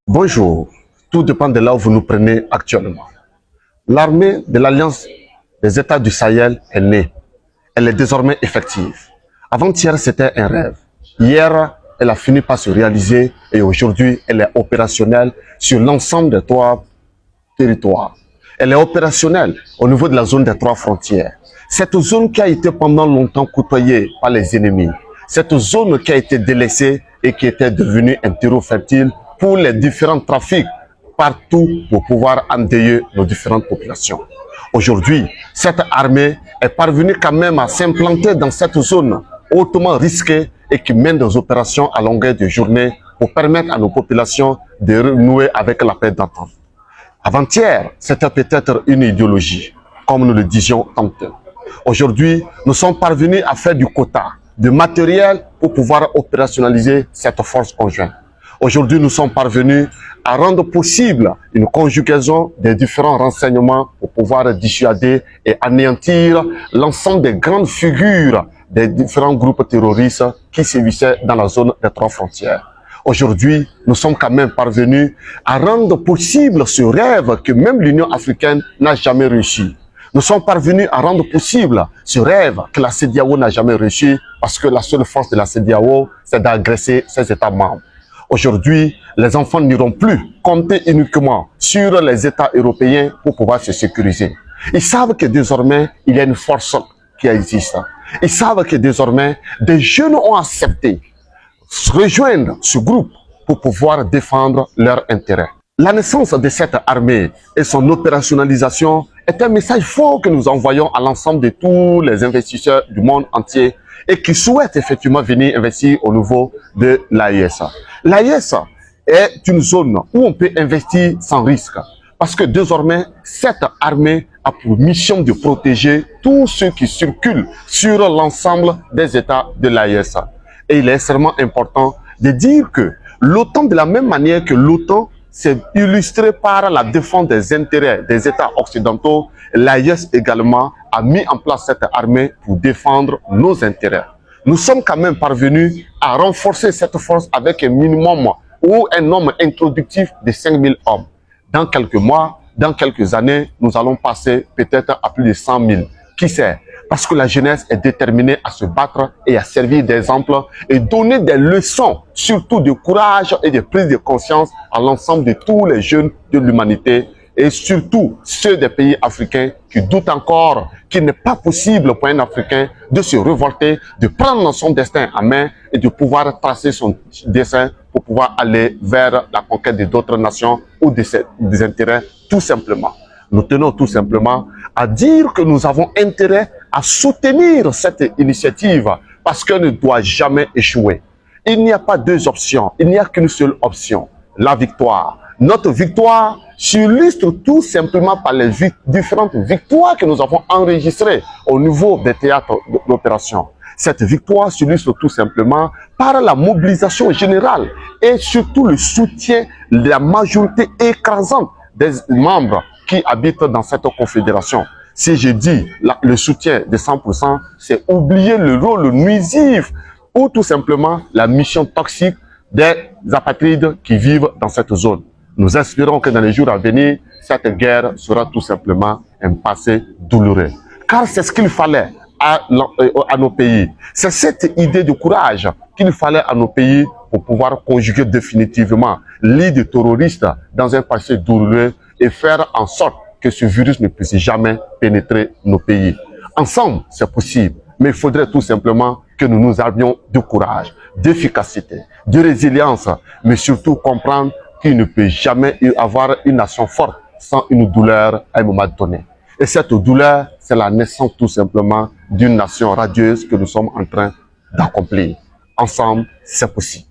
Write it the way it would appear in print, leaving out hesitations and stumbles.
Bonjour, tout dépend de là où vous nous prenez actuellement. L'armée de l'Alliance des États du Sahel est née. Elle est désormais effective. Avant-hier, c'était un rêve. Hier, elle a fini par se réaliser et aujourd'hui, elle est opérationnelle sur l'ensemble des 3 territoires. Elle est opérationnelle au niveau de la zone des 3 frontières. Cette zone qui a été pendant longtemps côtoyée par les ennemis. Cette zone qui a été délaissée et qui était devenue un terreau fertile pour les différents trafics partout pour pouvoir endeuiller nos différentes populations. Aujourd'hui, cette armée est parvenue quand même à s'implanter dans cette zone hautement risquée et qui mène des opérations à longueur de journée pour permettre à nos populations de renouer avec la paix d'entente. Avant-hier, c'était peut-être une idéologie, comme nous le disions tantôt. Aujourd'hui, nous sommes parvenus à faire du quota de matériel pour pouvoir opérationnaliser cette force conjointe. Aujourd'hui, nous sommes parvenus à rendre possible une conjugaison des différents renseignements pour pouvoir dissuader et anéantir l'ensemble des grandes figures des différents groupes terroristes qui sévissaient dans la zone des 3 frontières. Aujourd'hui, nous sommes quand même parvenus à rendre possible ce rêve que même l'Union africaine n'a jamais réussi. Nous sommes parvenus à rendre possible ce rêve que la CEDEAO n'a jamais réussi parce que la seule force de la CEDEAO, c'est d'agresser ses États membres. Aujourd'hui, les enfants n'iront plus compter uniquement sur les États européens pour pouvoir se sécuriser. Ils savent que désormais, il y a une force qui existe. Ils savent que désormais, des jeunes ont accepté de rejoindre ce groupe pour pouvoir défendre leurs intérêts. La naissance de cette armée et son opérationnalisation est un message fort que nous envoyons à l'ensemble de tous les investisseurs du monde entier et qui souhaitent effectivement venir investir au niveau de l'AES. L'AES est une zone où on peut investir sans risque parce que désormais, cette armée a pour mission de protéger tous ceux qui circulent sur l'ensemble des États de l'AES. Et il est extrêmement important de dire que l'OTAN, de la même manière que l'OTAN s'est illustré par la défense des intérêts des États occidentaux, l'AES également a mis en place cette armée pour défendre nos intérêts. Nous sommes quand même parvenus à renforcer cette force avec un minimum ou un nombre introductif de 5000 hommes. Dans quelques mois, dans quelques années, nous allons passer peut-être à plus de 100 000. Qui sait? Parce que la jeunesse est déterminée à se battre et à servir d'exemple et donner des leçons, surtout de courage et de prise de conscience à l'ensemble de tous les jeunes de l'humanité et surtout ceux des pays africains qui doutent encore qu'il n'est pas possible pour un Africain de se révolter, de prendre son destin en main et de pouvoir tracer son destin pour pouvoir aller vers la conquête d'autres nations ou des intérêts tout simplement. Nous tenons tout simplement à dire que nous avons intérêt à soutenir cette initiative parce qu'elle ne doit jamais échouer. Il n'y a pas 2 options, il n'y a qu'une seule option, la victoire. Notre victoire s'illustre tout simplement par les différentes victoires que nous avons enregistrées au niveau des théâtres d'opération. Cette victoire s'illustre tout simplement par la mobilisation générale et surtout le soutien de la majorité écrasante des membres qui habitent dans cette confédération. Si je dis le soutien de 100%, c'est oublier le rôle nuisif ou tout simplement la mission toxique des apatrides qui vivent dans cette zone. Nous espérons que dans les jours à venir, cette guerre sera tout simplement un passé douloureux. Car c'est ce qu'il fallait à nos pays. C'est cette idée de courage qu'il fallait à nos pays pour pouvoir conjuguer définitivement l'idée terroriste dans un passé douloureux et faire en sorte que ce virus ne puisse jamais pénétrer nos pays. Ensemble, c'est possible, mais il faudrait tout simplement que nous nous armions de courage, d'efficacité, de résilience, mais surtout comprendre qu'il ne peut jamais y avoir une nation forte sans une douleur à un moment donné. Et cette douleur, c'est la naissance tout simplement d'une nation radieuse que nous sommes en train d'accomplir. Ensemble, c'est possible.